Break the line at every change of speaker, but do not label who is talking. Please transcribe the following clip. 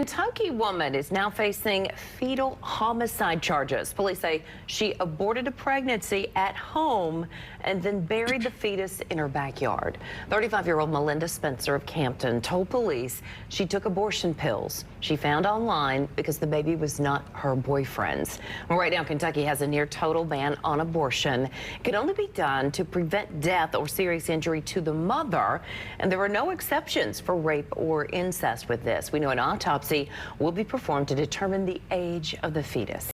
Kentucky woman is now facing fetal homicide charges. Police say she aborted a pregnancy at home and then buried the fetus in her backyard. 35-year-old Melinda Spencer of Campton told police she took abortion pills she found online because the baby was not her boyfriend's. Well, right now, Kentucky has a near total ban on abortion. It can only be done to prevent death or serious injury to the mother, and there are no exceptions for rape or incest with this. We know an autopsy will be performed to determine the age of the fetus.